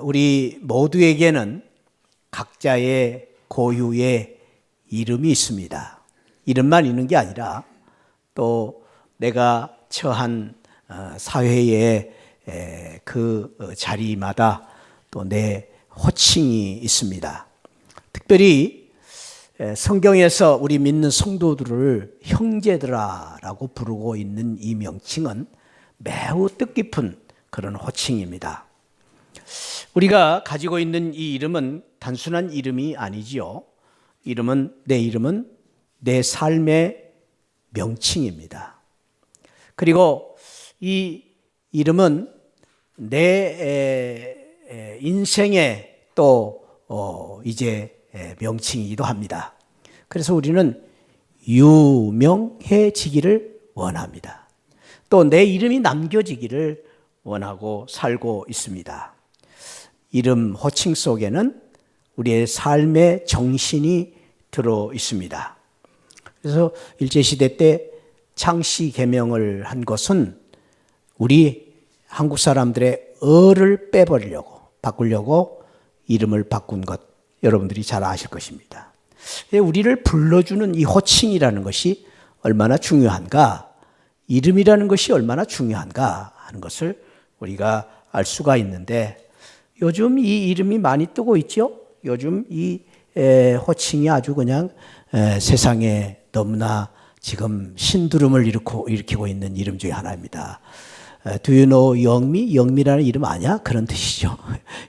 우리 모두에게는 각자의 고유의 이름이 있습니다. 이름만 있는 게 아니라 또 내가 처한 사회의 그 자리마다 또 내 호칭이 있습니다. 특별히 성경에서 우리 믿는 성도들을 형제들아라고 부르고 있는 이 명칭은 매우 뜻깊은 그런 호칭입니다. 우리가 가지고 있는 이 이름은 단순한 이름이 아니지요. 내 이름은 내 삶의 명칭입니다. 그리고 이 이름은 내 인생의 또 이제 명칭이기도 합니다. 그래서 우리는 유명해지기를 원합니다. 또 내 이름이 남겨지기를 원하고 살고 있습니다. 이름 호칭 속에는 우리의 삶의 정신이 들어 있습니다. 그래서 일제시대 때 창씨 개명을 한 것은 우리 한국 사람들의 어를 바꾸려고 이름을 바꾼 것 여러분들이 잘 아실 것입니다. 우리를 불러주는 이 호칭이라는 것이 얼마나 중요한가, 이름이라는 것이 얼마나 중요한가 하는 것을 우리가 알 수가 있는데 요즘 이 이름이 많이 뜨고 있죠. 요즘 이 호칭이 아주 그냥 세상에 너무나 지금 신두름을 일으키고 있는 이름 중에 하나입니다. Do you know 영미? 영미라는 이름 아냐? 그런 뜻이죠.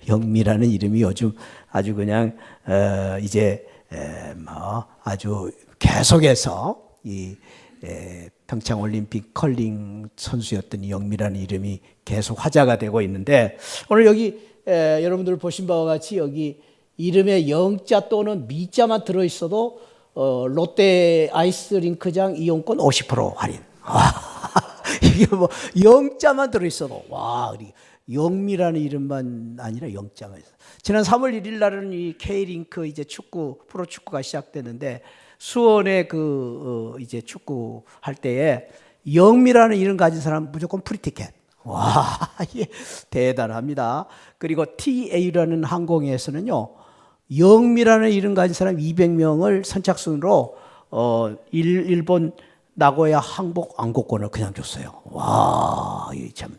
영미라는 이름이 요즘 아주 그냥 이제 아주 계속해서 이 평창올림픽 컬링 선수였던 이 영미라는 이름이 계속 화제가 되고 있는데 오늘 여기 여러분들 보신 바와 같이 여기 이름에 영자 또는 미자만 들어있어도 롯데 아이스링크장 이용권 50% 할인. 이게 뭐 영자만 들어있어도 우리 영미라는 이름만 아니라 영자가 있어. 지난 3월 1일 날은 이 K링크 이제 프로축구가 시작되는데 수원에 이제 축구 할 때에 영미라는 이름 가진 사람 무조건 프리티켓. 이게 대단합니다. 그리고 TA라는 항공에서는요, 영미라는 이름 가진 사람 200명을 선착순으로 일본 나고야 항복 항공권을 그냥 줬어요. 이게 참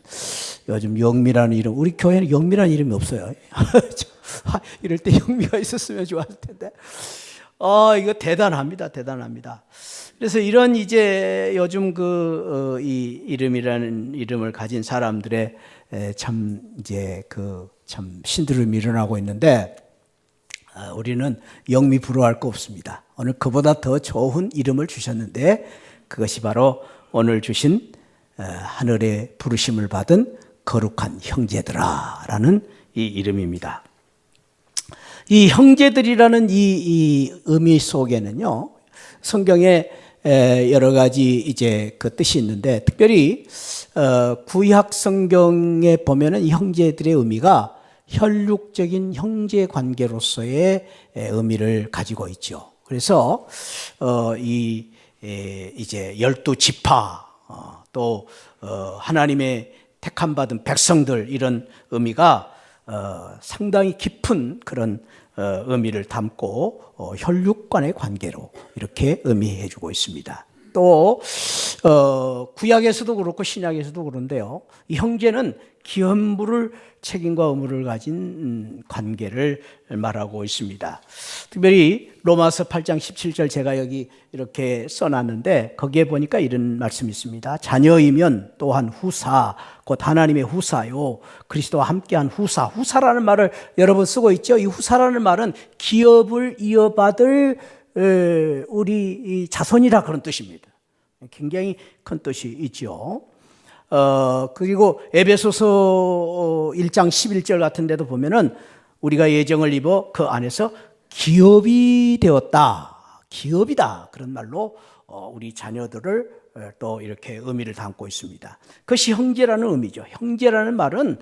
요즘 영미라는 이름, 우리 교회는 영미라는 이름이 없어요. 이럴 때 영미가 있었으면 좋았을 텐데. 이거 대단합니다. 그래서 이런 이제 요즘 이 이름이라는 이름을 가진 사람들의 참 이제 참 신두름이 일어나고 있는데 우리는 영미 부러워할 거 없습니다. 오늘 그보다 더 좋은 이름을 주셨는데 그것이 바로 오늘 주신 하늘의 부르심을 받은 거룩한 형제들아라는 이 이름입니다. 이 형제들이라는 이 의미 속에는요, 성경에 여러 가지 이제 그 뜻이 있는데, 특별히 구약 성경에 보면은 이 형제들의 의미가 혈육적인 형제 관계로서의 의미를 가지고 있죠. 그래서 이제 12지파 또 하나님의 택함 받은 백성들 이런 의미가 상당히 깊은 그런 의미를 담고 혈육 간의 관계로 이렇게 의미해 주고 있습니다. 또 구약에서도 그렇고 신약에서도 그런데요, 이 형제는 기업물을 책임과 의무를 가진 관계를 말하고 있습니다. 특별히 로마서 8장 17절 제가 여기 이렇게 써놨는데 거기에 보니까 이런 말씀이 있습니다. 자녀이면 또한 후사, 곧 하나님의 후사요, 그리스도와 함께한 후사라는 말을 여러 번 쓰고 있죠. 이 후사라는 말은 기업을 이어받을 우리 자손이라 그런 뜻입니다. 굉장히 큰 뜻이 있죠. 그리고 에베소서 1장 11절 같은 데도 보면은 우리가 예정을 입어 그 안에서 기업이 되었다. 기업이다. 그런 말로 우리 자녀들을 또 이렇게 의미를 담고 있습니다. 그것이 형제라는 의미죠. 형제라는 말은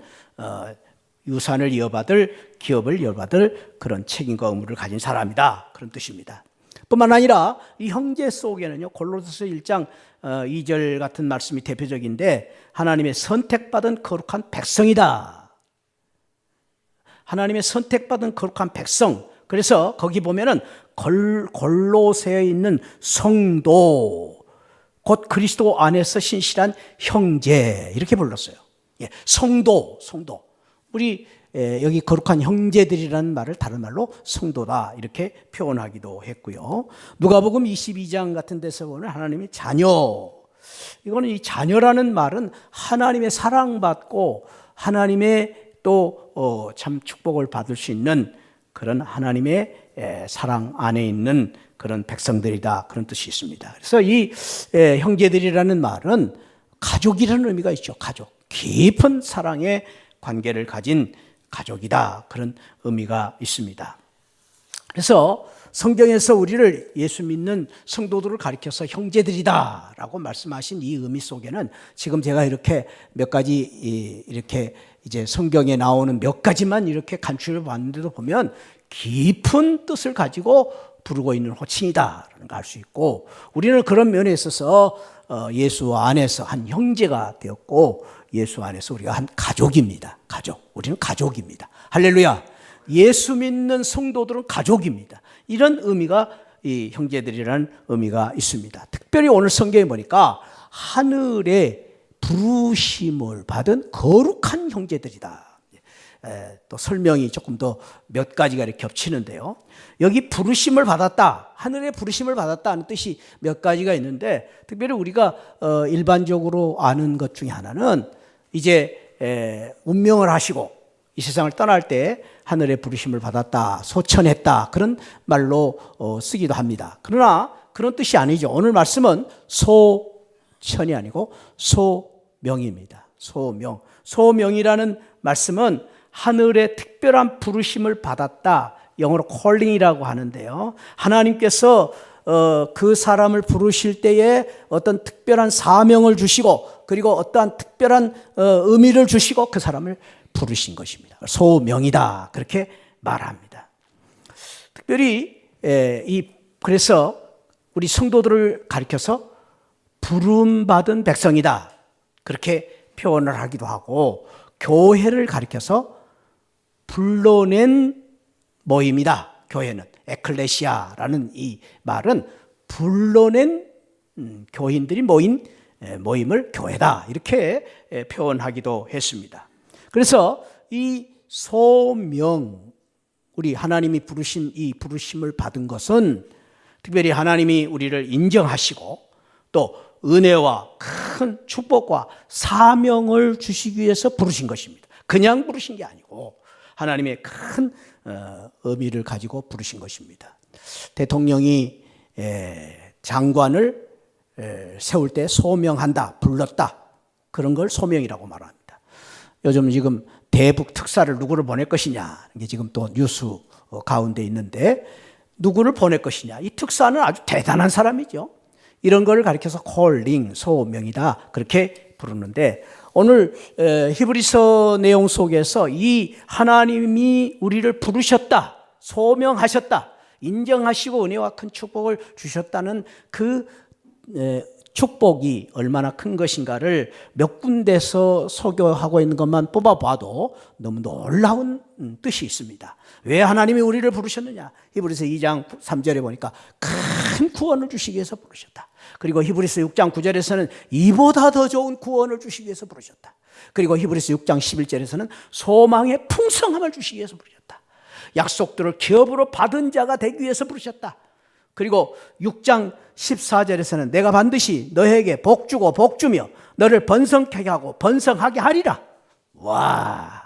유산을 이어받을, 기업을 이어받을 그런 책임과 의무를 가진 사람이다. 그런 뜻입니다. 뿐만 아니라 이 형제 속에는요, 골로새서 1장 2절 같은 말씀이 대표적인데 하나님의 선택받은 거룩한 백성이다. 하나님의 선택받은 거룩한 백성. 그래서 거기 보면은 골로새에 있는 성도, 곧 그리스도 안에서 신실한 형제 이렇게 불렀어요. 예, 성도. 우리 여기 거룩한 형제들이라는 말을 다른 말로 성도다 이렇게 표현하기도 했고요. 누가복음 22장 같은 데서 보면 하나님의 자녀. 이거는 이 자녀라는 말은 하나님의 사랑받고 하나님의 또 참 축복을 받을 수 있는 그런 하나님의 사랑 안에 있는 그런 백성들이다, 그런 뜻이 있습니다. 그래서 이 형제들이라는 말은 가족이라는 의미가 있죠. 가족, 깊은 사랑의 관계를 가진 가족이다, 그런 의미가 있습니다. 그래서 성경에서 우리를 예수 믿는 성도들을 가리켜서 형제들이다 라고 말씀하신 이 의미 속에는 지금 제가 이렇게 몇 가지 이렇게 이제 성경에 나오는 몇 가지만 이렇게 간추려 봤는데도 보면 깊은 뜻을 가지고 부르고 있는 호칭이다라는 걸 알 수 있고, 우리는 그런 면에 있어서 예수 안에서 한 형제가 되었고 예수 안에서 우리가 한 가족입니다. 가족. 우리는 가족입니다. 할렐루야. 예수 믿는 성도들은 가족입니다. 이런 의미가 이 형제들이라는 의미가 있습니다. 특별히 오늘 성경에 보니까 하늘의 부르심을 받은 거룩한 형제들이다. 또 설명이 조금 더 몇 가지가 이렇게 겹치는데요. 여기 부르심을 받았다, 하늘의 부르심을 받았다 하는 뜻이 몇 가지가 있는데, 특별히 우리가 일반적으로 아는 것 중에 하나는 이제 운명을 하시고 이 세상을 떠날 때 하늘의 부르심을 받았다, 소천했다, 그런 말로 쓰기도 합니다. 그러나 그런 뜻이 아니죠. 오늘 말씀은 소천이 아니고 소명입니다. 소명이라는 말씀은 하늘의 특별한 부르심을 받았다, 영어로 calling이라고 하는데요. 하나님께서 그 사람을 부르실 때에 어떤 특별한 사명을 주시고 그리고 어떠한 특별한 의미를 주시고 그 사람을 부르신 것입니다. 소명이다, 그렇게 말합니다. 특별히 그래서 우리 성도들을 가리켜서 부름받은 백성이다, 그렇게 표현을 하기도 하고, 교회를 가리켜서 불러낸 모임이다. 교회는 에클레시아라는 이 말은 불러낸 교인들이 모인 모임을 교회다, 이렇게 표현하기도 했습니다. 그래서 이 소명, 우리 하나님이 부르신 이 부르심을 받은 것은 특별히 하나님이 우리를 인정하시고 또 은혜와 큰 축복과 사명을 주시기 위해서 부르신 것입니다. 그냥 부르신 게 아니고 하나님의 큰 의미를 가지고 부르신 것입니다. 대통령이 장관을 세울 때 소명한다, 불렀다, 그런 걸 소명이라고 말합니다. 요즘 지금 대북 특사를 누구를 보낼 것이냐, 이게 지금 또 뉴스 가운데 있는데, 누구를 보낼 것이냐, 이 특사는 아주 대단한 사람이죠. 이런 걸 가리켜서 콜링, 소명이다, 그렇게 부르는데, 오늘 히브리서 내용 속에서 이 하나님이 우리를 부르셨다, 소명하셨다, 인정하시고 은혜와 큰 축복을 주셨다는 그 축복이 얼마나 큰 것인가를 몇 군데서 소개하고 있는 것만 뽑아봐도 너무 놀라운 뜻이 있습니다. 왜 하나님이 우리를 부르셨느냐? 히브리서 2장 3절에 보니까 큰 구원을 주시기 위해서 부르셨다. 그리고 히브리서 6장 9절에서는 이보다 더 좋은 구원을 주시기 위해서 부르셨다. 그리고 히브리서 6장 11절에서는 소망의 풍성함을 주시기 위해서 부르셨다. 약속들을 기업으로 받은 자가 되기 위해서 부르셨다. 그리고 6장 14절에서는 내가 반드시 너에게 복 주고 복 주며 너를 번성케 하고 번성하게 하리라. 와,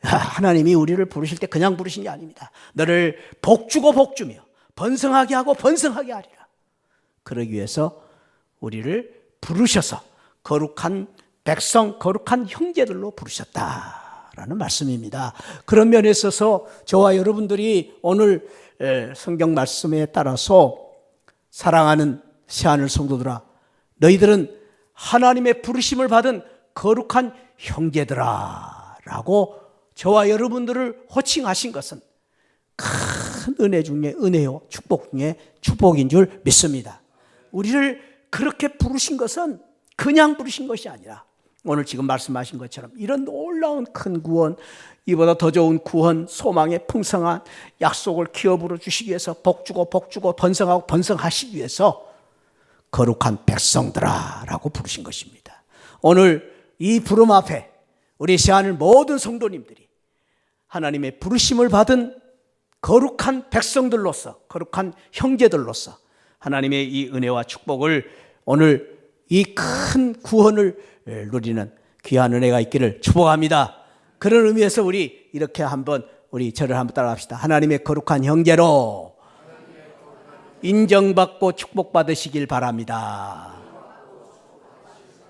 하나님이 우리를 부르실 때 그냥 부르신 게 아닙니다. 너를 복 주고 복 주며 번성하게 하고 번성하게 하리라. 그러기 위해서 우리를 부르셔서 거룩한 백성, 거룩한 형제들로 부르셨다라는 말씀입니다. 그런 면에 있어서 저와 여러분들이 오늘 성경 말씀에 따라서 사랑하는 새하늘 성도들아, 너희들은 하나님의 부르심을 받은 거룩한 형제들아 라고 저와 여러분들을 호칭하신 것은 큰 은혜 중에 은혜요, 축복 중에 축복인 줄 믿습니다. 우리를 그렇게 부르신 것은 그냥 부르신 것이 아니라 오늘 지금 말씀하신 것처럼 이런 놀라운 큰 구원, 이보다 더 좋은 구원, 소망의 풍성한 약속을 기업으로 주시기 위해서 복주고 번성하고 번성하시기 위해서 거룩한 백성들아 라고 부르신 것입니다. 오늘 이 부름 앞에 우리 새하늘 모든 성도님들이 하나님의 부르심을 받은 거룩한 백성들로서, 거룩한 형제들로서 하나님의 이 은혜와 축복을, 오늘 이 큰 구원을 누리는 귀한 은혜가 있기를 축복합니다. 그런 의미에서 우리 이렇게 한번 우리 절을 한번 따라합시다. 하나님의 거룩한 형제로 인정받고 축복받으시길 바랍니다.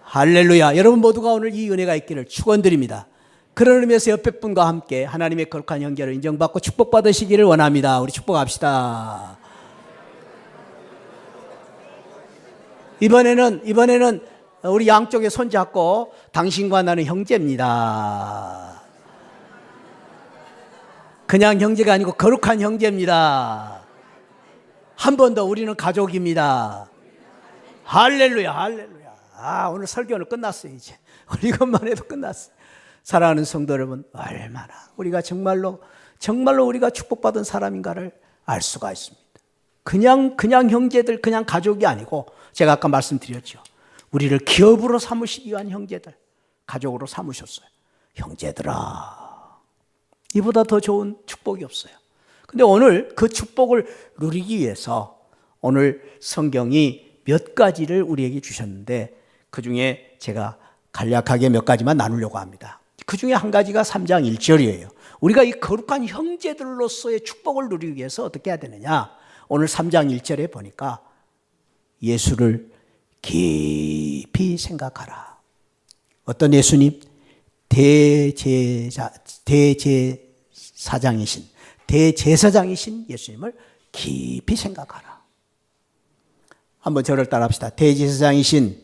할렐루야. 여러분 모두가 오늘 이 은혜가 있기를 축원드립니다. 그런 의미에서 옆에 분과 함께 하나님의 거룩한 형제로 인정받고 축복받으시기를 원합니다. 우리 축복합시다. 이번에는 우리 양쪽에 손잡고 당신과 나는 형제입니다. 그냥 형제가 아니고 거룩한 형제입니다. 한 번 더 우리는 가족입니다. 할렐루야, 할렐루야. 오늘 설교는 끝났어요. 이제 이것만 해도 끝났어요. 사랑하는 성도 여러분, 얼마나 우리가 정말로 우리가 축복받은 사람인가를 알 수가 있습니다. 그냥 형제들, 그냥 가족이 아니고, 제가 아까 말씀드렸죠. 우리를 기업으로 삼으시기 위한 형제들, 가족으로 삼으셨어요. 형제들아, 이보다 더 좋은 축복이 없어요. 근데 오늘 그 축복을 누리기 위해서 오늘 성경이 몇 가지를 우리에게 주셨는데, 그 중에 제가 간략하게 몇 가지만 나누려고 합니다. 그 중에 한 가지가 3장 1절이에요. 우리가 이 거룩한 형제들로서의 축복을 누리기 위해서 어떻게 해야 되느냐? 오늘 3장 1절에 보니까 예수를 깊이 생각하라. 어떤 예수님? 대제사장이신 예수님을 깊이 생각하라. 한번 저를 따라합시다. 대제사장이신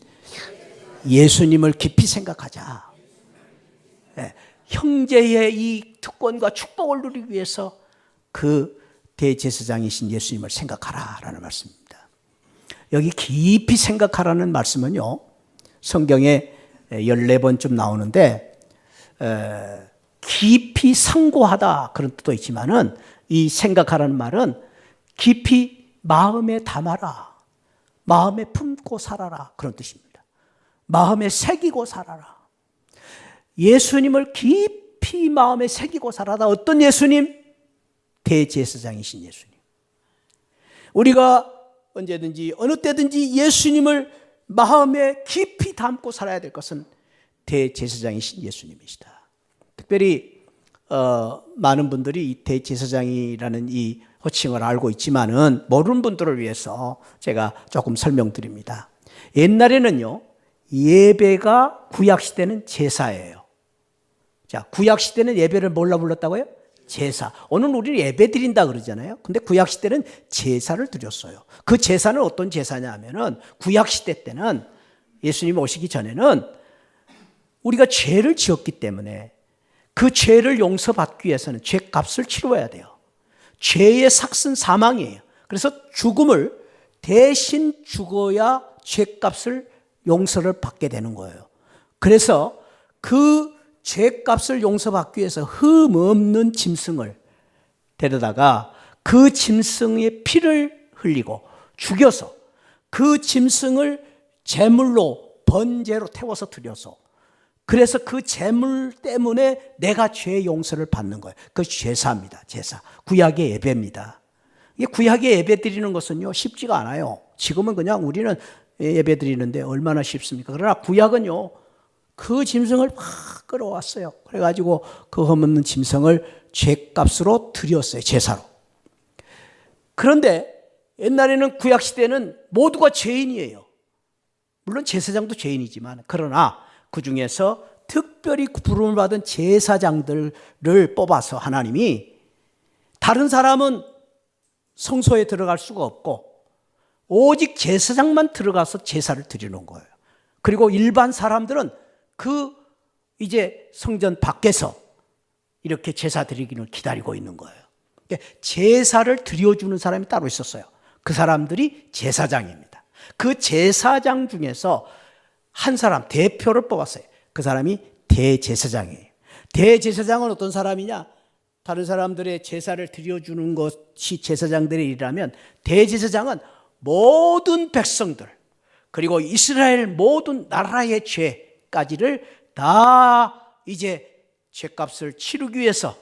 예수님을 깊이 생각하자. 네, 형제의 이 특권과 축복을 누리기 위해서 그 대제사장이신 예수님을 생각하라라는 말씀입니다. 여기 깊이 생각하라는 말씀은요, 성경에 14번쯤 나오는데 깊이 상고하다 그런 뜻도 있지만은, 이 생각하라는 말은 깊이 마음에 담아라, 마음에 품고 살아라 그런 뜻입니다. 마음에 새기고 살아라. 예수님을 깊이 마음에 새기고 살아라. 어떤 예수님? 대제사장이신 예수님. 우리가 언제든지 어느 때든지 예수님을 마음에 깊이 담고 살아야 될 것은 대제사장이신 예수님이시다. 특별히 많은 분들이 이 대제사장이라는 이 호칭을 알고 있지만은 모르는 분들을 위해서 제가 조금 설명드립니다. 옛날에는요, 예배가 구약시대는 제사예요. 자, 구약시대는 예배를 뭘로 불렀다고요? 제사. 오늘 우리는 예배 드린다 그러잖아요. 근데 구약시대는 제사를 드렸어요. 그 제사는 어떤 제사냐 하면은, 구약시대 때는, 예수님 오시기 전에는 우리가 죄를 지었기 때문에 그 죄를 용서받기 위해서는 죄값을 치러야 돼요. 죄의 삭은 사망이에요. 그래서 죽음을 대신 죽어야 죄값을, 용서를 받게 되는 거예요. 그래서 그 죄값을 용서받기 위해서 흠 없는 짐승을 데려다가 그 짐승의 피를 흘리고 죽여서 그 짐승을 제물로, 번제로 태워서 드려서, 그래서 그 제물 때문에 내가 죄 용서를 받는 거예요. 그 제사입니다. 제사. 구약의 예배입니다. 이게 구약의 예배 드리는 것은요, 쉽지가 않아요. 지금은 그냥 우리는 예배 드리는데 얼마나 쉽습니까? 그러나 구약은요, 그 짐승을 막 끌어왔어요. 그래가지고 그 흠없는 짐승을 죄값으로 드렸어요. 제사로. 그런데 옛날에는 구약시대는 모두가 죄인이에요. 물론 제사장도 죄인이지만, 그러나 그 중에서 특별히 부름을 받은 제사장들을 뽑아서 하나님이, 다른 사람은 성소에 들어갈 수가 없고 오직 제사장만 들어가서 제사를 드리는 거예요. 그리고 일반 사람들은 그 이제 성전 밖에서 이렇게 제사 드리기를 기다리고 있는 거예요. 제사를 드려주는 사람이 따로 있었어요. 그 사람들이 제사장입니다. 그 제사장 중에서 한 사람 대표를 뽑았어요. 그 사람이 대제사장이에요. 대제사장은 어떤 사람이냐? 다른 사람들의 제사를 드려주는 것이 제사장들의 일이라면 대제사장은 모든 백성들 그리고 이스라엘 모든 나라의 죄까지를 다 이제 죄값을 치르기 위해서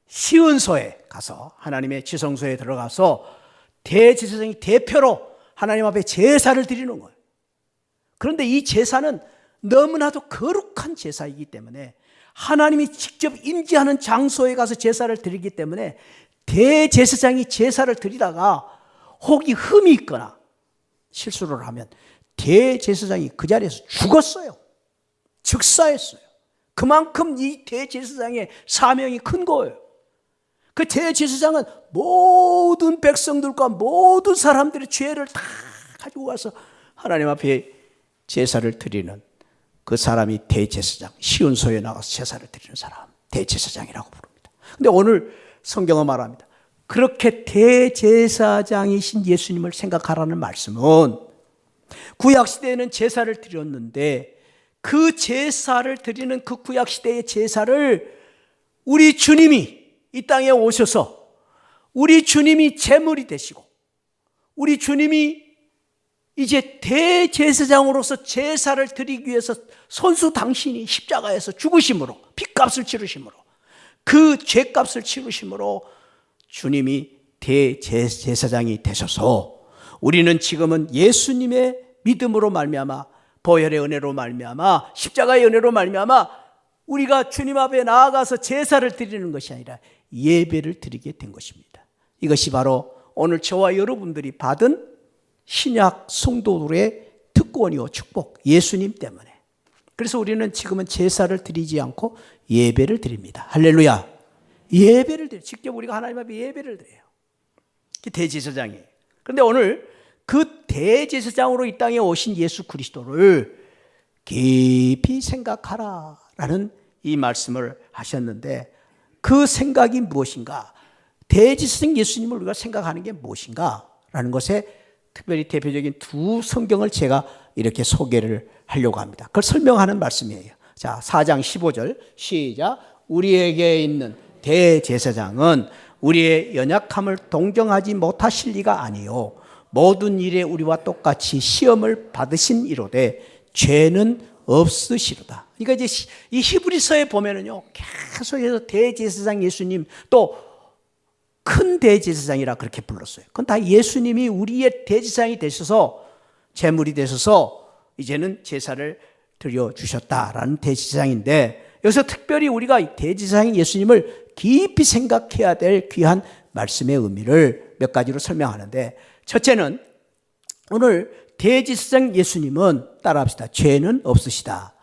시은소에 가서 하나님의 지성소에 들어가서 대제사장이 대표로 하나님 앞에 제사를 드리는 거예요. 그런데 이 제사는 너무나도 거룩한 제사이기 때문에 하나님이 직접 임재하는 장소에 가서 제사를 드리기 때문에 대제사장이 제사를 드리다가 혹이 흠이 있거나 실수를 하면 대제사장이 그 자리에서 죽었어요. 즉사했어요. 그만큼 이 대제사장의 사명이 큰 거예요. 그 대제사장은 모든 백성들과 모든 사람들의 죄를 다 가지고 와서 하나님 앞에 제사를 드리는 그 사람이 대제사장, 시온소에 나가서 제사를 드리는 사람, 대제사장이라고 부릅니다. 그런데 오늘 성경은 말합니다. 그렇게 대제사장이신 예수님을 생각하라는 말씀은 구약시대에는 제사를 드렸는데 그 제사를 드리는 그 구약시대의 제사를 우리 주님이 이 땅에 오셔서 우리 주님이 제물이 되시고 우리 주님이 이제 대제사장으로서 제사를 드리기 위해서 손수 당신이 십자가에서 죽으심으로 핏값을 치르심으로 그 죄값을 치르심으로 주님이 대제사장이 되셔서 우리는 지금은 예수님의 믿음으로 말미암아 보혈의 은혜로 말미암아 십자가의 은혜로 말미암아 우리가 주님 앞에 나아가서 제사를 드리는 것이 아니라 예배를 드리게 된 것입니다. 이것이 바로 오늘 저와 여러분들이 받은 신약 성도들의 특권이요 축복, 예수님 때문에. 그래서 우리는 지금은 제사를 드리지 않고 예배를 드립니다. 할렐루야. 예배를 드려요. 직접 우리가 하나님 앞에 예배를 드려요. 대제사장이에요. 그런데 오늘 그 대제사장으로 이 땅에 오신 예수 그리스도를 깊이 생각하라라는 이 말씀을 하셨는데 그 생각이 무엇인가? 대제사장 예수님을 우리가 생각하는 게 무엇인가? 라는 것에 특별히 대표적인 두 성경을 제가 이렇게 소개를 하려고 합니다. 그걸 설명하는 말씀이에요. 자, 4장 15절 시작. 우리에게 있는 대제사장은 우리의 연약함을 동정하지 못하실 리가 아니요 모든 일에 우리와 똑같이 시험을 받으신 이로되 죄는 없으시로다. 그러니까 이제 이 히브리서에 보면은요 계속해서 대제사장 예수님 또 큰 대제사장이라 그렇게 불렀어요. 그건 다 예수님이 우리의 대제사장이 되셔서 제물이 되셔서 이제는 제사를 드려주셨다라는 대제사장인데 여기서 특별히 우리가 대제사장인 예수님을 깊이 생각해야 될 귀한 말씀의 의미를 몇 가지로 설명하는데 첫째는 오늘 대제사장 예수님은 따라합시다. 죄는 없으시다.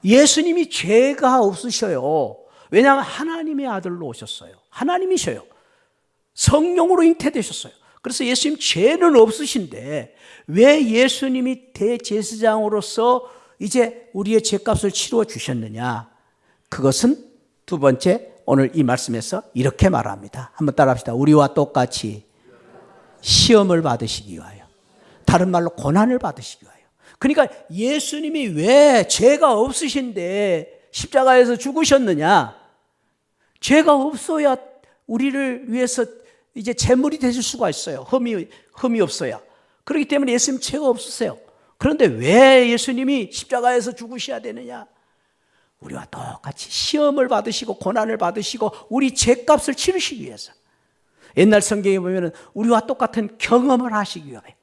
예수님이 죄가 없으셔요. 왜냐하면 하나님의 아들로 오셨어요. 하나님이셔요. 성령으로 잉태되셨어요. 그래서 예수님 죄는 없으신데 왜 예수님이 대제사장으로서 이제 우리의 죄값을 치루어 주셨느냐? 그것은 두 번째 오늘 이 말씀에서 이렇게 말합니다. 한번 따라합시다. 우리와 똑같이 시험을 받으시기 위하여. 다른 말로 고난을 받으시기 위하여. 그러니까 예수님이 왜 죄가 없으신데 십자가에서 죽으셨느냐? 죄가 없어야 우리를 위해서 이제 제물이 되실 수가 있어요. 흠이 없어야. 그렇기 때문에 예수님 죄가 없으세요. 그런데 왜 예수님이 십자가에서 죽으셔야 되느냐? 우리와 똑같이 시험을 받으시고 고난을 받으시고 우리 죄값을 치르시기 위해서. 옛날 성경에 보면 우리와 똑같은 경험을 하시기 위하여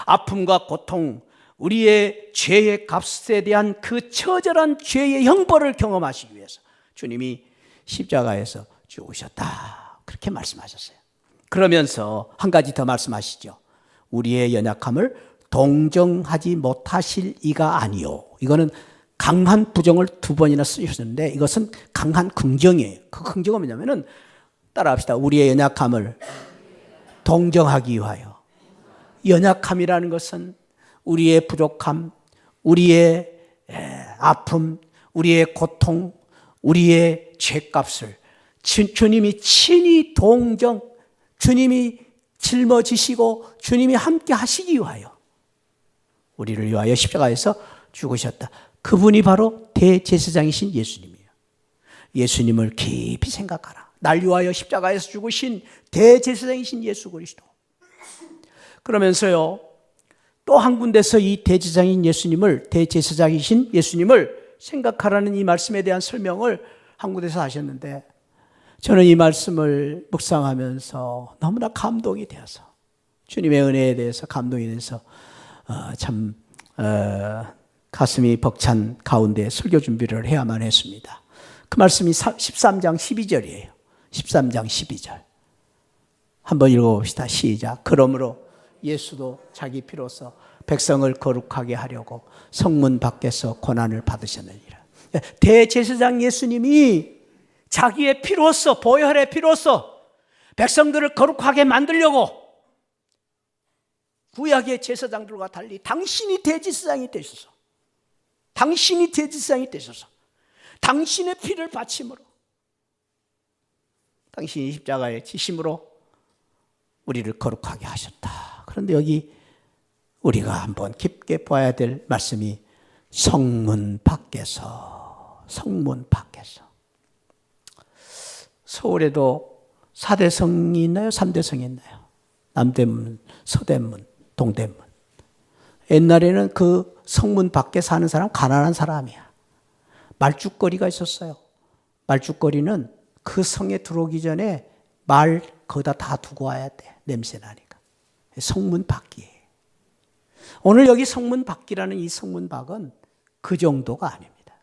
아픔과 고통, 우리의 죄의 값에 대한 그 처절한 죄의 형벌을 경험하시기 위해서 주님이 십자가에서 죽으셨다. 그렇게 말씀하셨어요. 그러면서 한 가지 더 말씀하시죠. 우리의 연약함을 동정하지 못하실 이가 아니요. 이거는 강한 부정을 두 번이나 쓰셨는데 이것은 강한 긍정이에요. 그 긍정은 뭐냐면은 따라합시다. 우리의 연약함을 동정하기 위하여. 연약함이라는 것은 우리의 부족함, 우리의 아픔, 우리의 고통, 우리의 죄값을 주님이 친히 동정, 주님이 짊어지시고 주님이 함께 하시기 위하여 우리를 위하여 십자가에서 죽으셨다. 그분이 바로 대제사장이신 예수님이에요. 예수님을 깊이 생각하라. 날 위하여 십자가에서 죽으신 대제사장이신 예수 그리스도. 그러면서요, 또 한 군데서 이 대제사장인 예수님을, 대제사장이신 예수님을 생각하라는 이 말씀에 대한 설명을 한 군데서 하셨는데, 저는 이 말씀을 묵상하면서 너무나 감동이 되어서, 주님의 은혜에 대해서 감동이 돼서 참 가슴이 벅찬 가운데 설교 준비를 해야만 했습니다. 그 말씀이 13장 12절이에요. 13장 12절. 한번 읽어봅시다. 시작. 그러므로 예수도 자기 피로써 백성을 거룩하게 하려고 성문 밖에서 고난을 받으셨느니라. 대제사장 예수님이 자기의 피로써, 보혈의 피로써 백성들을 거룩하게 만들려고 구약의 제사장들과 달리 당신이 대제사장이 되셔서, 당신이 대제사장이 되셔서 당신의 피를 바침으로, 당신이 십자가에 지심으로 우리를 거룩하게 하셨다. 그런데 여기 우리가 한번 깊게 봐야 될 말씀이 성문 밖에서, 성문 밖에서. 서울에도 4대 성이 있나요? 3대 성이 있나요? 남대문, 서대문, 동대문. 옛날에는 그 성문 밖에 사는 사람 가난한 사람이야. 말죽거리가 있었어요. 말죽거리는 그 성에 들어오기 전에 말 거기다 다 두고 와야 돼. 냄새 나니까. 성문 밖이에요. 오늘 여기 성문 밖이라는 이 성문 밖은 그 정도가 아닙니다.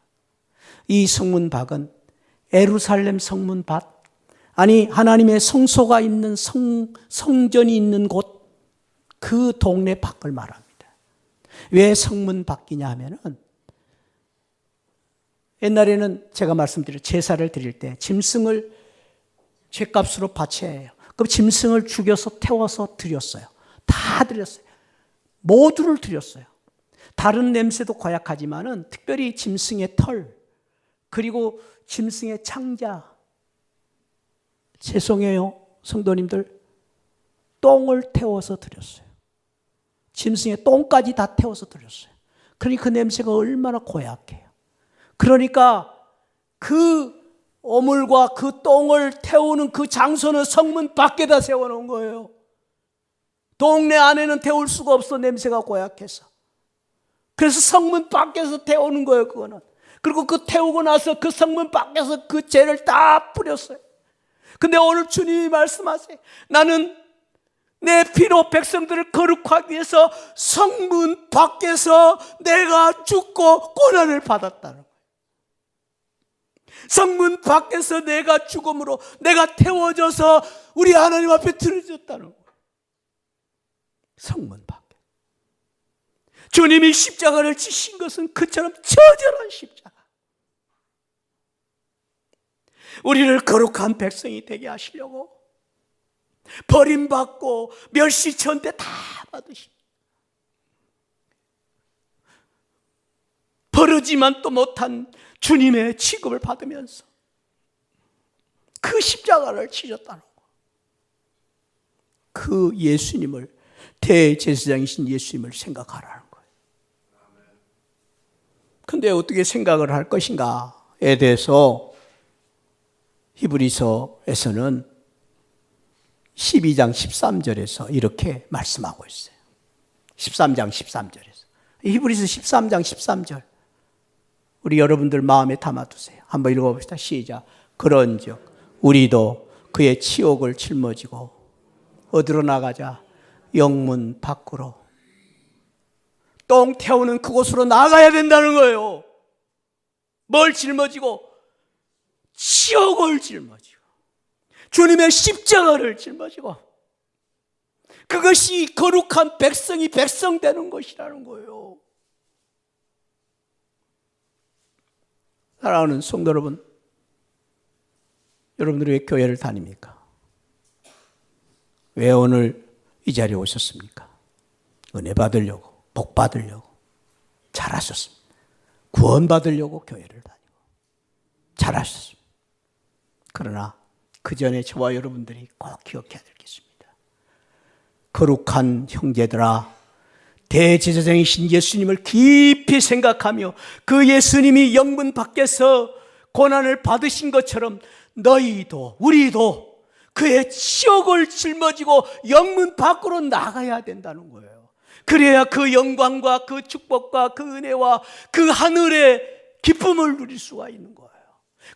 이 성문 밖은 예루살렘 성문 밖, 아니 하나님의 성소가 있는 성전이 있는 곳, 그 동네 밖을 말합니다. 왜 성문 밖이냐 하면은, 옛날에는 제가 말씀드린 제사를 드릴 때 짐승을 죗값으로 바쳐야 해요. 그럼 짐승을 죽여서 태워서 드렸어요. 다 드렸어요. 모두를 드렸어요. 다른 냄새도 고약하지만은 특별히 짐승의 털, 그리고 짐승의 창자, 죄송해요 성도님들, 똥을 태워서 드렸어요. 짐승의 똥까지 다 태워서 드렸어요. 그러니까 그 냄새가 얼마나 고약해요. 그러니까 그 오물과 그 똥을 태우는 그 장소는 성문 밖에다 세워놓은 거예요. 동네 안에는 태울 수가 없어, 냄새가 고약해서. 그래서 성문 밖에서 태우는 거예요, 그거는. 그리고 그 태우고 나서 그 성문 밖에서 그 죄를 다 뿌렸어요. 근데 오늘 주님이 말씀하세요. 나는 내 피로 백성들을 거룩하기 위해서 성문 밖에서 내가 죽고 고난을 받았다는 거예요. 성문 밖에서 내가 죽음으로 내가 태워져서 우리 하나님 앞에 드려졌다는 거예요. 성문 밖에. 주님이 십자가를 지신 것은 그처럼 처절한 십자가. 우리를 거룩한 백성이 되게 하시려고 버림받고 멸시천대 다 받으십니다. 버르지만 또 못한 주님의 취급을 받으면서 그 십자가를 치셨다는 거. 그 예수님을, 대제사장이신 예수님을 생각하라는 거예요. 근데 어떻게 생각을 할 것인가에 대해서 히브리서에서는 12장 13절에서 이렇게 말씀하고 있어요. 13장 13절에서. 히브리서 13장 13절. 우리 여러분들 마음에 담아두세요. 한번 읽어봅시다. 시작. 그런즉 우리도 그의 치욕을 짊어지고 어디로 나가자? 영문 밖으로. 똥 태우는 그곳으로 나가야 된다는 거예요. 뭘 짊어지고? 치욕을 짊어지고 주님의 십자가를 짊어지고, 그것이 거룩한 백성이 백성 되는 것이라는 거예요. 사랑하는 성도 여러분, 여러분들이 왜 교회를 다닙니까? 왜 오늘 이 자리에 오셨습니까? 은혜 받으려고, 복 받으려고. 잘하셨습니다. 구원 받으려고 교회를 다니고 잘하셨습니다. 그러나 그 전에 저와 여러분들이 꼭 기억해야 될 게 있습니다. 거룩한 형제들아, 대제사장이신 예수님을 깊이 생각하며 그 예수님이 영문 밖에서 고난을 받으신 것처럼 너희도 우리도 그의 치욕을 짊어지고 영문 밖으로 나가야 된다는 거예요. 그래야 그 영광과 그 축복과 그 은혜와 그 하늘의 기쁨을 누릴 수가 있는 거예요.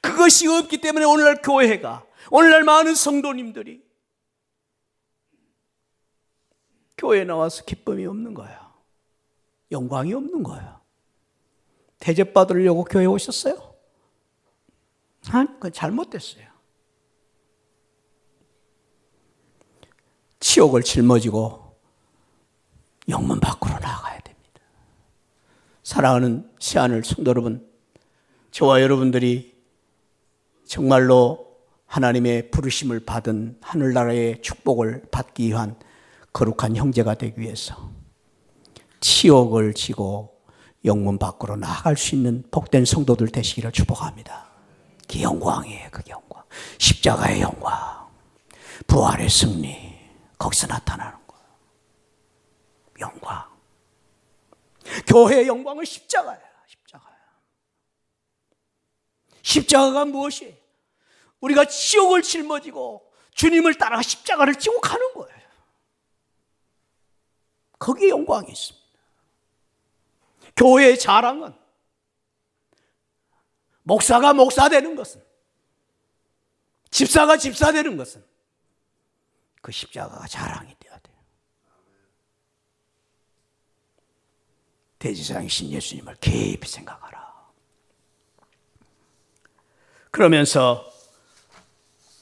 그것이 없기 때문에 오늘날 교회가, 오늘날 많은 성도님들이 교회에 나와서 기쁨이 없는 거예요. 영광이 없는 거예요. 대접받으려고 교회에 오셨어요? 아니, 그건 잘못됐어요. 치욕을 짊어지고 영문 밖으로 나가야 됩니다. 사랑하는 새하늘 성도 여러분, 저와 여러분들이 정말로 하나님의 부르심을 받은 하늘나라의 축복을 받기 위한 거룩한 형제가 되기 위해서 치욕을 지고 영문 밖으로 나아갈 수 있는 복된 성도들 되시기를 축복합니다. 그 영광이에요. 그 영광, 십자가의 영광, 부활의 승리, 거기서 나타나는 거예요. 영광, 교회의 영광은 십자가예요. 십자가가 무엇이에요? 우리가 치욕을 짊어지고 주님을 따라 십자가를 지고 가는 거예요. 거기에 영광이 있습니다. 교회의 자랑은, 목사가 목사 되는 것은, 집사가 집사 되는 것은 그 십자가가 자랑이 되어야 돼요. 대제사장이신 예수님을 깊이 생각하라. 그러면서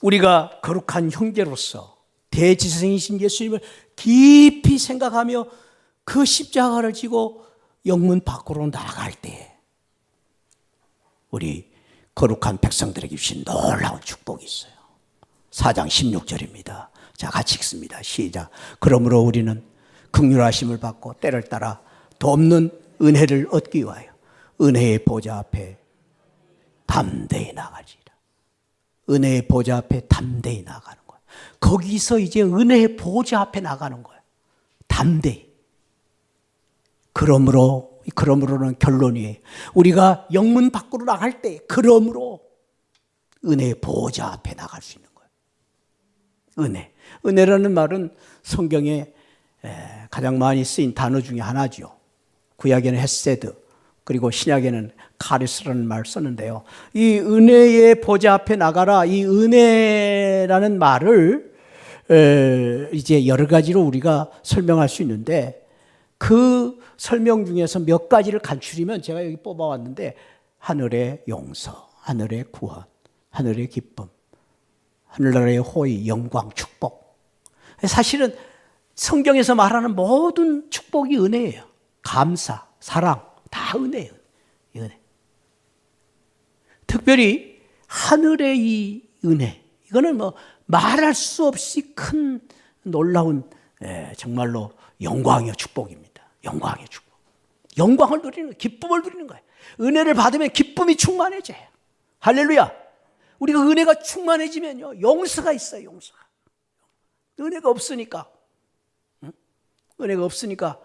우리가 거룩한 형제로서 대제사장이신 예수님을 깊이 생각하며 그 십자가를 지고 영문 밖으로 나아갈 때 우리 거룩한 백성들에게 주신 놀라운 축복이 있어요. 4장 16절입니다. 자, 같이 읽습니다. 시작. 그러므로 우리는 긍휼하심을 받고 때를 따라 돕는 은혜를 얻기 위하여 은혜의 보좌 앞에 담대히 나가지라. 은혜의 보좌 앞에 담대히 나가는 거예요. 거기서 이제 은혜의 보좌 앞에 나가는 거예요. 담대히. 그러므로는 결론이에요. 우리가 영문 밖으로 나갈 때 그러므로 은혜의 보좌 앞에 나갈 수 있는 거예요. 은혜. 은혜라는 말은 성경에 가장 많이 쓰인 단어 중에 하나죠. 구약에는 헤세드, 그리고 신약에는 카리스라는 말을 썼는데요. 이 은혜의 보좌 앞에 나가라, 이 은혜라는 말을 이제 여러 가지로 우리가 설명할 수 있는데, 그 설명 중에서 몇 가지를 간추리면 제가 여기 뽑아왔는데, 하늘의 용서, 하늘의 구원, 하늘의 기쁨, 하늘나라의 호의, 영광, 축복. 사실은 성경에서 말하는 모든 축복이 은혜예요. 감사, 사랑, 다 은혜예요. 은혜. 특별히 하늘의 이 은혜, 이거는 뭐 말할 수 없이 큰 놀라운 정말로 영광이요, 축복입니다. 영광의 축복. 영광을 누리는, 기쁨을 누리는 거예요. 은혜를 받으면 기쁨이 충만해져요. 할렐루야. 우리가 은혜가 충만해지면요, 용서가 있어요. 용서가. 은혜가 없으니까, 은혜가 없으니까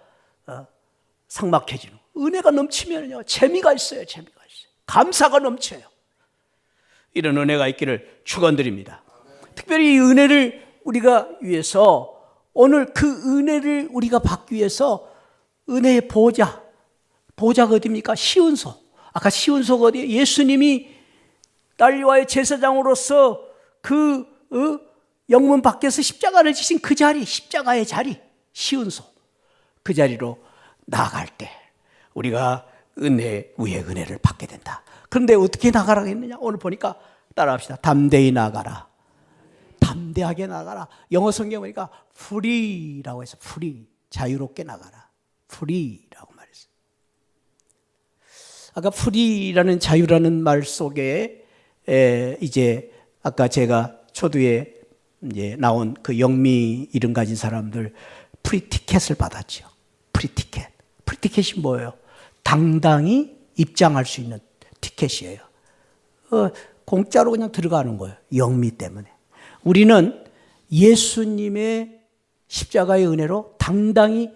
삭막해지는. 은혜가 넘치면요, 재미가 있어요. 재미가 있어요. 감사가 넘쳐요. 이런 은혜가 있기를 축원드립니다. 특별히 이 은혜를 우리가 위해서, 오늘 그 은혜를 우리가 받기 위해서 은혜의 보좌가 어디입니까? 시온소. 아까 시온소가 어디예요? 예수님이 날리와의 제사장으로서 그 영문 밖에서 십자가를 지신 그 자리, 십자가의 자리, 시온소. 그 자리로 나아갈 때 우리가 은혜 위에 은혜를 받게 된다. 그런데 어떻게 나가라고 했느냐? 오늘 보니까 따라합시다. 담대히 나가라. 담대하게 나가라. 영어 성경 보니까 free라고 해서 free, 자유롭게 나가라. free라고 말했어요. 아까 free라는 자유라는 말 속에 이제 아까 제가 초두에 이제 나온 그 영미 이름 가진 사람들 프리티켓을 받았죠. 프리티켓. 프리티켓이 뭐예요? 당당히 입장할 수 있는 티켓이에요. 공짜로 그냥 들어가는 거예요. 영미 때문에. 우리는 예수님의 십자가의 은혜로 당당히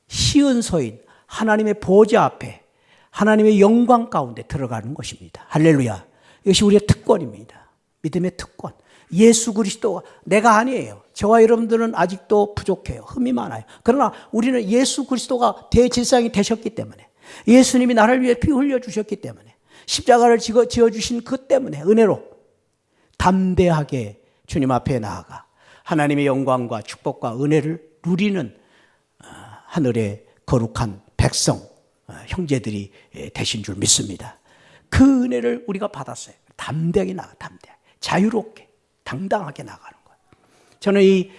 시은소인 하나님의 보좌 앞에 하나님의 영광 가운데 들어가는 것입니다. 할렐루야. 이것이 우리의 특권입니다. 믿음의 특권. 예수 그리스도가 내가 아니에요. 저와 여러분들은 아직도 부족해요. 흠이 많아요. 그러나 우리는 예수 그리스도가 대제사장이 되셨기 때문에, 예수님이 나를 위해 피 흘려주셨기 때문에, 십자가를 지어주신 그 때문에 은혜로 담대하게 주님 앞에 나아가 하나님의 영광과 축복과 은혜를 누리는 하늘의 거룩한 백성, 형제들이 되신 줄 믿습니다. 그 은혜를 우리가 받았어요. 담대하게 나가, 담대하게, 자유롭게, 당당하게 나가는 거예요. 저는 이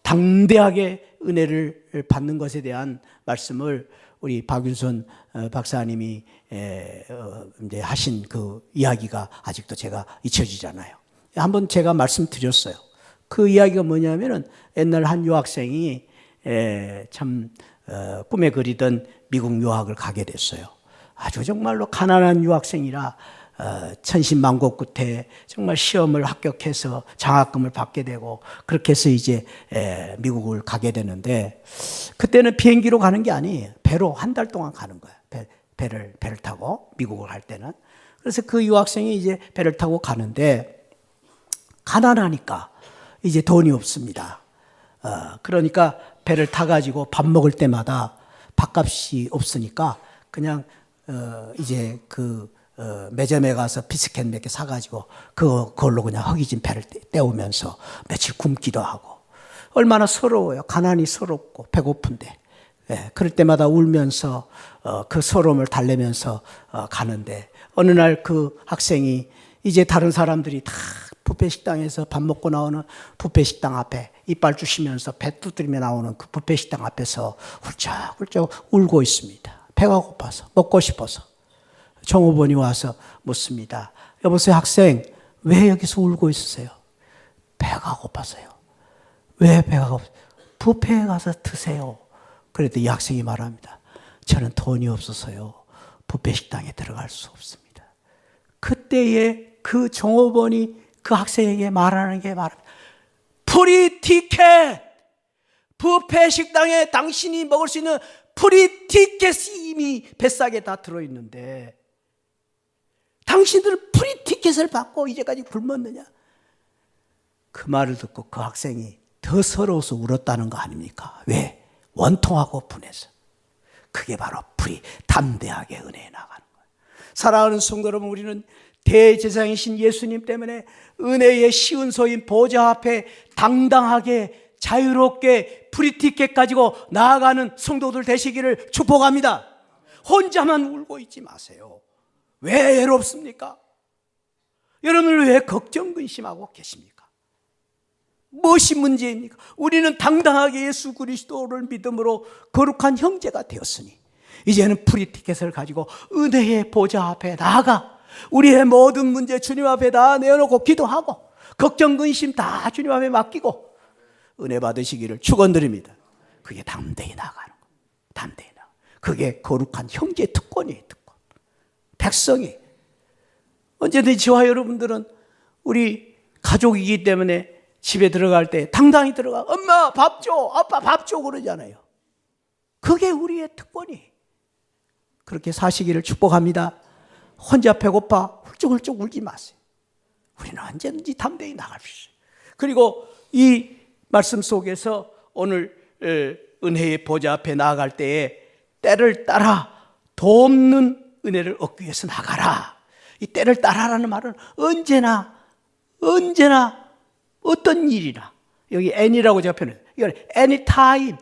당대하게 은혜를 받는 것에 대한 말씀을 우리 박윤선 박사님이 이제 하신 그 이야기가 아직도 제가 잊혀지잖아요. 한번 제가 말씀드렸어요. 그 이야기가 뭐냐면은 옛날 한 유학생이 참 꿈에 그리던 미국 유학을 가게 됐어요. 아주 정말로 가난한 유학생이라 천신만고 끝에 정말 시험을 합격해서 장학금을 받게 되고 그렇게 해서 이제 미국을 가게 되는데, 그때는 비행기로 가는 게 아니에요. 배로 한 달 동안 가는 거예요. 배를 타고 미국을 갈 때는. 그래서 그 유학생이 이제 배를 타고 가는데 가난하니까 이제 돈이 없습니다. 그러니까 배를 타가지고 밥 먹을 때마다 밥값이 없으니까 그냥 이제 그 매점에 가서 비스켓 몇 개 사가지고 그걸로 그냥 허기진 배를 때우면서 며칠 굶기도 하고, 얼마나 서러워요. 가난이 서럽고 배고픈데. 그럴 때마다 울면서 그 서러움을 달래면서 가는데, 어느 날 그 학생이 이제 다른 사람들이 다 뷔페 식당에서 밥 먹고 나오는 뷔페 식당 앞에 이빨 주시면서 배 두드리며 나오는 그 뷔페 식당 앞에서 훌쩍훌쩍 울고 있습니다. 배가 고파서, 먹고 싶어서. 종업원이 와서 묻습니다. 여보세요, 학생, 왜 여기서 울고 있으세요? 배가 고파서요. 왜 배가 고파서요? 뷔페에 가서 드세요. 그랬더니 이 학생이 말합니다. 저는 돈이 없어서요, 뷔페 식당에 들어갈 수 없습니다. 그때에 그 종업원이 그 학생에게 말하는 게 말합니다. 프리 티켓! 뷔페 식당에 당신이 먹을 수 있는 프리 티켓이 이미 뱃삭에 다 들어있는데 당신들은 프리 티켓을 받고 이제까지 굶었느냐? 그 말을 듣고 그 학생이 더 서러워서 울었다는 거 아닙니까? 왜? 원통하고 분해서. 그게 바로 담대하게 은혜에 나가는 거예요. 사랑하는 성도 여러분, 우리는 대제사장이신 예수님 때문에 은혜의 시은소인 보좌 앞에 당당하게 자유롭게 프리티켓 가지고 나아가는 성도들 되시기를 축복합니다. 혼자만 울고 있지 마세요. 왜 외롭습니까? 여러분은 왜 걱정 근심하고 계십니까? 무엇이 문제입니까? 우리는 당당하게 예수 그리스도를 믿음으로 거룩한 형제가 되었으니 이제는 프리티켓을 가지고 은혜의 보좌 앞에 나아가 우리의 모든 문제 주님 앞에 다 내어놓고 기도하고 걱정 근심 다 주님 앞에 맡기고 은혜 받으시기를 축원드립니다. 그게 담대히 나가는 거예요. 담대히 나가. 그게 거룩한 형제의 특권이에요. 특권. 백성이. 언제든지 저와 여러분들은 우리 가족이기 때문에 집에 들어갈 때 당당히 들어가. 엄마 밥 줘, 아빠 밥 줘 그러잖아요. 그게 우리의 특권이. 그렇게 사시기를 축복합니다. 혼자 배고파 훌쩍훌쩍 울지 마세요. 우리는 언제든지 담대히 나갈 수 있어요. 그리고 이 말씀 속에서 오늘 은혜의 보좌 앞에 나아갈 때에 때를 따라 돕는 은혜를 얻기 위해서 나가라. 이 때를 따라라는 말은 언제나 어떤 일이나, 여기 any라고 제가 표현해요. 이건 anytime,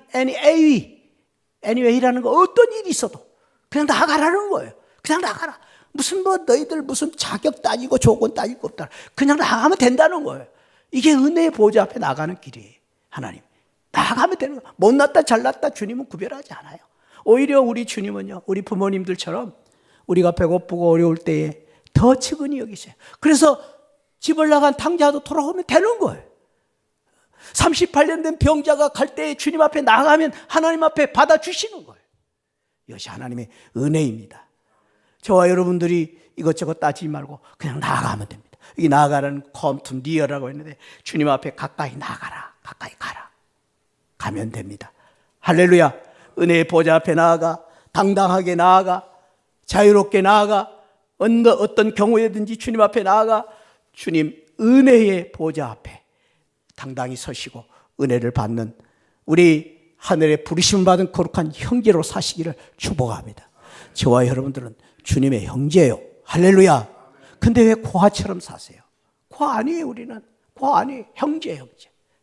anyway라는 거, 어떤 일이 있어도 그냥 나가라는 거예요. 그냥 나가라. 무슨 너희들 무슨 자격 따지고 조건 따질 거 없다. 그냥 나가면 된다는 거예요. 이게 은혜의 보좌 앞에 나가는 길이에요. 하나님 나가면 되는 거예요. 못났다 잘났다 주님은 구별하지 않아요. 오히려 우리 주님은요, 우리 부모님들처럼 우리가 배고프고 어려울 때에 더 측은히 여기세요. 그래서 집을 나간 탕자도 돌아오면 되는 거예요. 38년 된 병자가 갈 때에 주님 앞에 나가면 하나님 앞에 받아주시는 거예요. 이것이 하나님의 은혜입니다. 저와 여러분들이 이것저것 따지지 말고 그냥 나아가면 됩니다. 여기 나아가라는 come to near라고 했는데 주님 앞에 가까이 나아가라. 가까이 가라. 가면 됩니다. 할렐루야. 은혜의 보좌 앞에 나아가 당당하게 나아가 자유롭게 나아가 어떤 경우에든지 주님 앞에 나아가 주님 은혜의 보좌 앞에 당당히 서시고 은혜를 받는 우리 하늘의 부르심 받은 거룩한 형제로 사시기를 축복합니다. 저와 여러분들은 주님의 형제예요. 할렐루야. 근데 왜 고아처럼 사세요? 고아 아니에요. 우리는 고아 아니에요. 형제.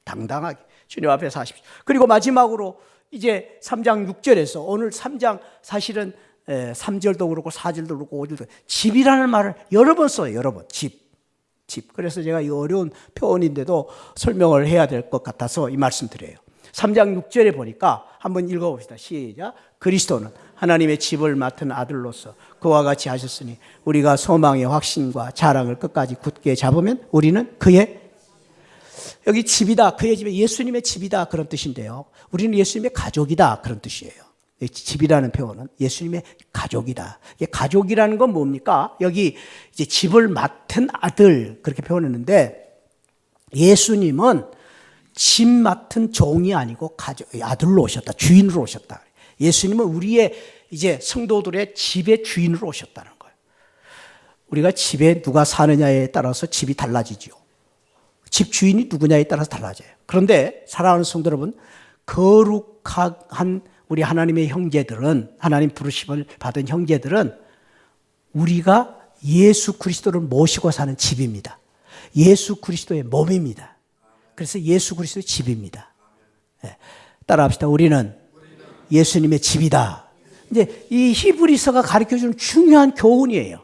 당당하게 주님 앞에 사십시오. 그리고 마지막으로 이제 3장 6절에서 오늘 3장 사실은 3절도 그렇고 4절도 그렇고 5절도 그렇고 집이라는 말을 여러 번 써요. 여러 번. 집. 그래서 제가 이 어려운 표현인데도 설명을 해야 될 것 같아서 이 말씀 드려요. 3장 6절에 보니까 한번 읽어봅시다. 시작. 그리스도는 하나님의 집을 맡은 아들로서 그와 같이 하셨으니 우리가 소망의 확신과 자랑을 끝까지 굳게 잡으면 우리는 그의 여기 집이다. 그의 집에 예수님의 집이다. 그런 뜻인데요. 우리는 예수님의 가족이다. 그런 뜻이에요. 집이라는 표현은 예수님의 가족이다. 가족이라는 건 뭡니까? 여기 이제 집을 맡은 아들 그렇게 표현했는데 예수님은 집 맡은 종이 아니고 아들로 오셨다. 주인으로 오셨다. 예수님은 우리의 이제 성도들의 집의 주인으로 오셨다는 거예요. 우리가 집에 누가 사느냐에 따라서 집이 달라지죠. 집 주인이 누구냐에 따라서 달라져요. 그런데 사랑하는 성도 여러분, 거룩한 우리 하나님의 형제들은, 하나님 부르심을 받은 형제들은 우리가 예수 그리스도를 모시고 사는 집입니다. 예수 그리스도의 몸입니다. 그래서 예수 그리스도의 집입니다. 네. 따라합시다. 우리는 예수님의 집이다. 이제 이 히브리서가 가르쳐주는 중요한 교훈이에요.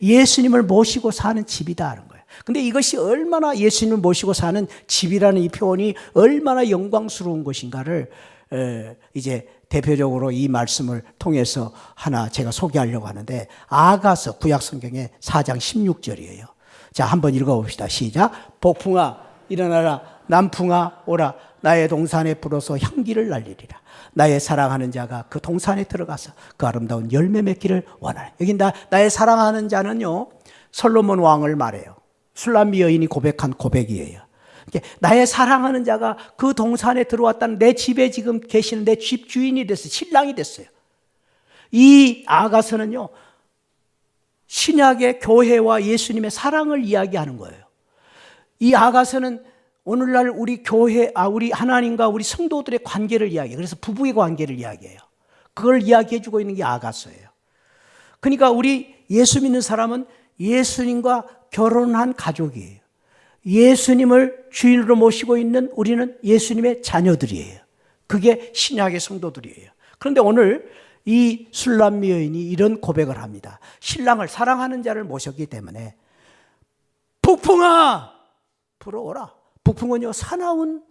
예수님을 모시고 사는 집이다 하는 거예요. 근데 이것이 얼마나 예수님을 모시고 사는 집이라는 이 표현이 얼마나 영광스러운 것인가를 이제 대표적으로 이 말씀을 통해서 하나 제가 소개하려고 하는데 아가서 구약성경의 4장 16절이에요. 자, 한번 읽어봅시다. 시작. 복풍아 일어나라, 남풍아 오라, 나의 동산에 불어서 향기를 날리리라. 나의 사랑하는 자가 그 동산에 들어가서 그 아름다운 열매 맺기를 원하네. 여기 나의 사랑하는 자는요, 솔로몬 왕을 말해요. 술람미 여인이 고백한 고백이에요. 나의 사랑하는 자가 그 동산에 들어왔다는, 내 집에 지금 계시는 내 집 주인이 됐어요. 신랑이 됐어요. 이 아가서는요, 신약의 교회와 예수님의 사랑을 이야기하는 거예요. 이 아가서는 오늘날 우리 교회, 우리 하나님과 우리 성도들의 관계를 이야기해요. 그래서 부부의 관계를 이야기해요. 그걸 이야기해주고 있는 게 아가서예요. 그러니까 우리 예수 믿는 사람은 예수님과 결혼한 가족이에요. 예수님을 주인으로 모시고 있는 우리는 예수님의 자녀들이에요. 그게 신약의 성도들이에요. 그런데 오늘 이 술람미 여인이 이런 고백을 합니다. 신랑을 사랑하는 자를 모셨기 때문에 북풍아 불어오라. 북풍은요, 사나운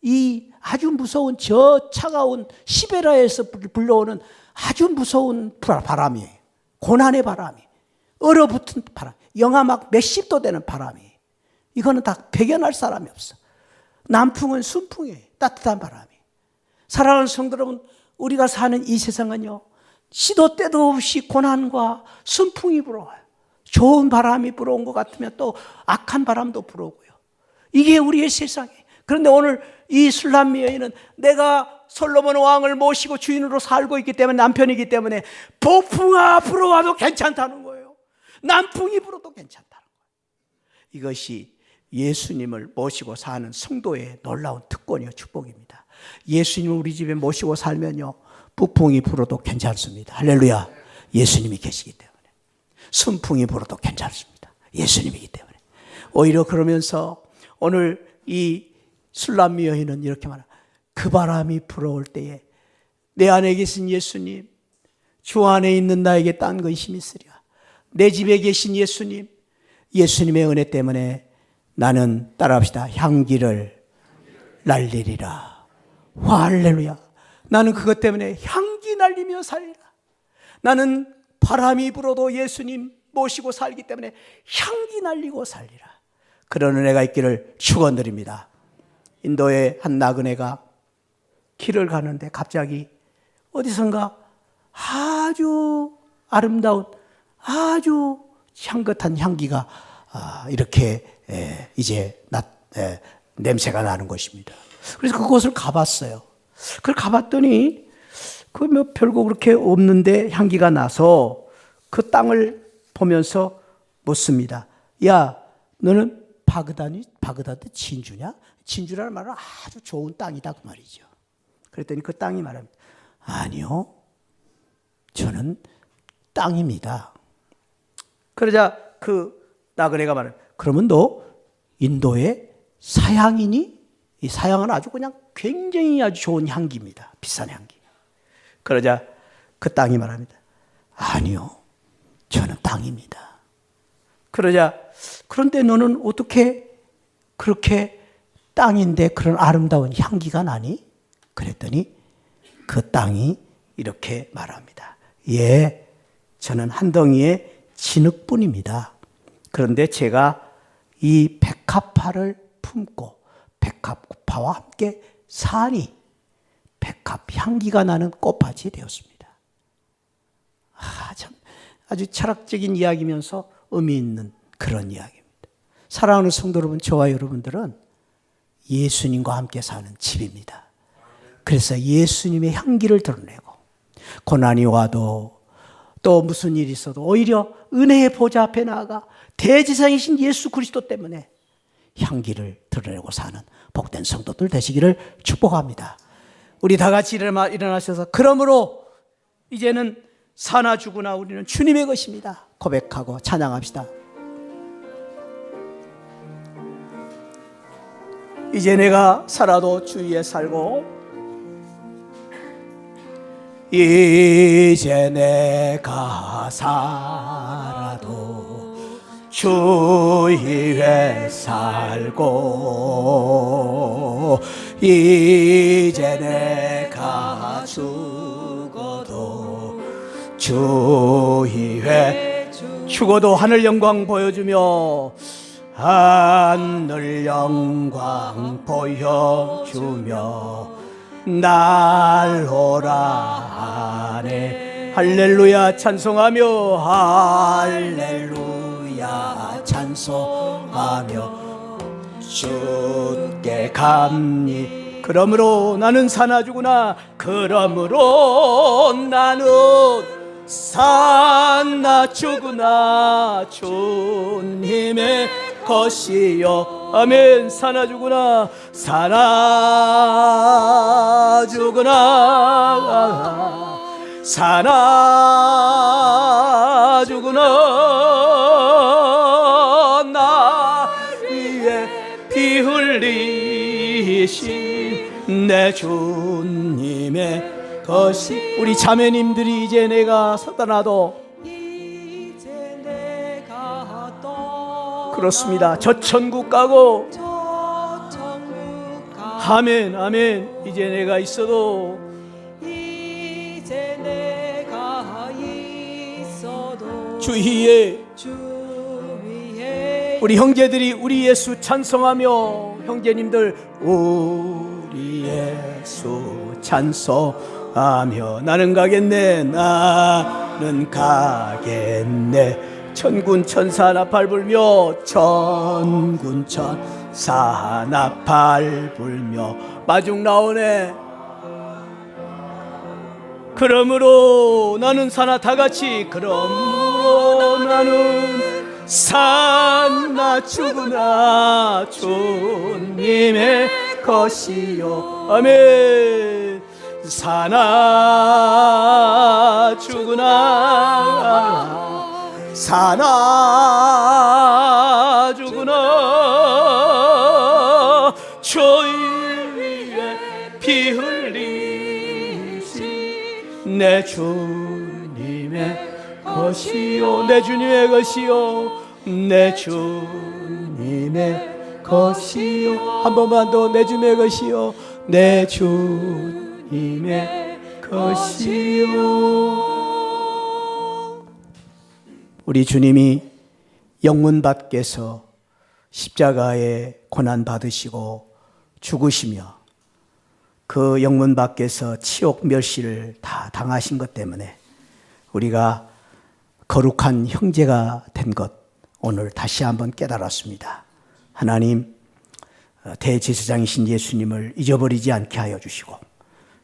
이 아주 무서운 저 차가운 시베리아에서 불러오는 아주 무서운 바람이에요. 고난의 바람이, 얼어붙은 바람, 영하 막 몇십 도 되는 바람이. 이거는 다 배견할 사람이 없어. 남풍은 순풍이에요. 따뜻한 바람이. 사랑하는 성도 여러분, 우리가 사는 이 세상은요, 시도 때도 없이 고난과 순풍이 불어와요. 좋은 바람이 불어온 것 같으면 또 악한 바람도 불어오고요. 이게 우리의 세상이에요. 그런데 오늘 이 술람미 여인은 내가 솔로몬 왕을 모시고 주인으로 살고 있기 때문에, 남편이기 때문에 폭풍아 불어와도 괜찮다는 거예요. 남풍이 불어도 괜찮다는 거예요. 이것이 예수님을 모시고 사는 성도의 놀라운 특권이요, 축복입니다. 예수님을 우리 집에 모시고 살면요, 북풍이 불어도 괜찮습니다. 할렐루야. 예수님이 계시기 때문에. 순풍이 불어도 괜찮습니다. 예수님이기 때문에. 오히려 그러면서 오늘 이 술람미 여인은 이렇게 말합니다. 그 바람이 불어올 때에 내 안에 계신 예수님, 주 안에 있는 나에게 딴 근심이 있으랴. 내 집에 계신 예수님, 예수님의 은혜 때문에 나는, 따라합시다, 향기를 날리리라. 할렐루야. 나는 그것 때문에 향기 날리며 살리라. 나는 바람이 불어도 예수님 모시고 살기 때문에 향기 날리고 살리라. 그런 은혜가 있기를 축원드립니다. 인도의 한 나그네가 길을 가는데 갑자기 어디선가 아주 아름다운, 아주 향긋한 향기가 이렇게 이제 냄새가 나는 것입니다. 그래서 그곳을 가봤어요. 그걸 가봤더니 그 뭐 별거 그렇게 없는데 향기가 나서 그 땅을 보면서 묻습니다. 야, 너는 바그다드 진주냐? 진주라는 말은 아주 좋은 땅이다 그 말이죠. 그랬더니 그 땅이 말합니다. 아니요, 저는 땅입니다. 그러자 그 나그네가 말해. 그러면 너 인도의 사향이니? 이 사향은 아주 그냥 굉장히 아주 좋은 향기입니다. 비싼 향기. 그러자 그 땅이 말합니다. 아니요, 저는 땅입니다. 그러자 그런데 너는 어떻게 그렇게 땅인데 그런 아름다운 향기가 나니? 그랬더니 그 땅이 이렇게 말합니다. 예, 저는 한 덩이의 진흙뿐입니다. 그런데 제가 이 백합화를 품고 백합화와 함께 사니 백합 향기가 나는 꽃밭이 되었습니다. 참 아주 철학적인 이야기면서 의미 있는 그런 이야기입니다. 사랑하는 성도 여러분, 저와 여러분들은 예수님과 함께 사는 집입니다. 그래서 예수님의 향기를 드러내고 고난이 와도 또 무슨 일이 있어도 오히려 은혜의 보좌 앞에 나아가 대지상이신 예수 그리스도 때문에 향기를 드러내고 사는 복된 성도들 되시기를 축복합니다. 우리 다 같이 일어나셔서 그러므로 이제는 사나 죽으나 우리는 주님의 것입니다. 고백하고 찬양합시다. 이제 내가 살아도 주 위에 살고 이제 내가 살아도 주 위에 살고 이제 내가 죽어도 주 위에 죽어도 하늘 영광 보여주며 하늘 영광 보여주며 날 오라 하네. 할렐루야 찬송하며 할렐루야 찬송하며 주께 감히. 그러므로 나는 사나 죽으나 그러므로 나는 사나 죽으나 주님의 것이요. 아멘. 사나 죽으나 사나 죽으나 사나 죽으나 나 위에 피 흘리신 내 주님의 것이. 우리 자매님들이 이제 내가 떠나도 그렇습니다. 저 천국 가고 아멘 아멘. 이제 내가 있어도 주 위에 우리 형제들이 우리 예수 찬송하며 형제님들 우리 예수 찬송하며 나는 가겠네 나는 가겠네. 천군 천사 나팔 불며 천군 천사 나팔 불며 마중 나오네. 그러므로 나는 사나 다같이 그러므로 나는 사나 죽으나 주님의 것이요. 아멘. 사나 죽으나 사나 죽으나 주 위에 피 흘리신 내 주님의 것이요. 내 주님의 것이요. 내 주님의 것이요. 한 번만 더. 내 주님의 것이요. 내 주님의 것이요. 우리 주님이 영문 밖에서 십자가에 고난 받으시고 죽으시며 그 영문 밖에서 치욕 멸시를 다 당하신 것 때문에 우리가 거룩한 형제가 된 것 오늘 다시 한번 깨달았습니다. 하나님 대제사장이신 예수님을 잊어버리지 않게 하여 주시고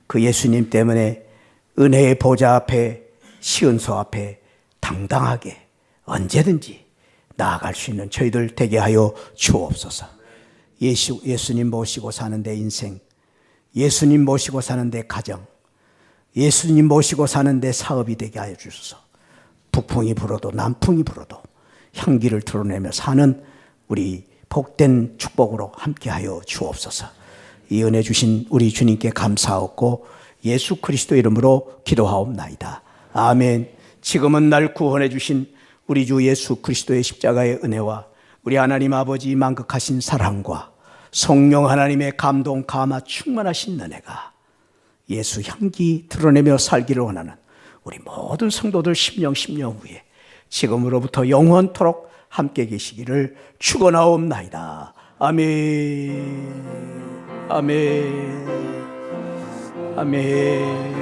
그 예수님 때문에 은혜의 보좌 앞에, 시은소 앞에 당당하게 언제든지 나아갈 수 있는 저희들 되게 하여 주옵소서. 예수님 모시고 사는 데 인생, 예수님 모시고 사는 데 가정, 예수님 모시고 사는 데 사업이 되게 하여 주소서. 북풍이 불어도 남풍이 불어도 향기를 드러내며 사는 우리 복된 축복으로 함께하여 주옵소서. 이 은혜 주신 우리 주님께 감사하고 예수 그리스도 이름으로 기도하옵나이다. 아멘. 지금은 날 구원해 주신 우리 주 예수 그리스도의 십자가의 은혜와 우리 하나님 아버지 만극하신 사랑과 성령 하나님의 감동 감화 충만하신 은혜가 예수 향기 드러내며 살기를 원하는 우리 모든 성도들 심령 후에 지금으로부터 영원토록 함께 계시기를 축원하옵나이다. 아멘. 아멘. 아멘.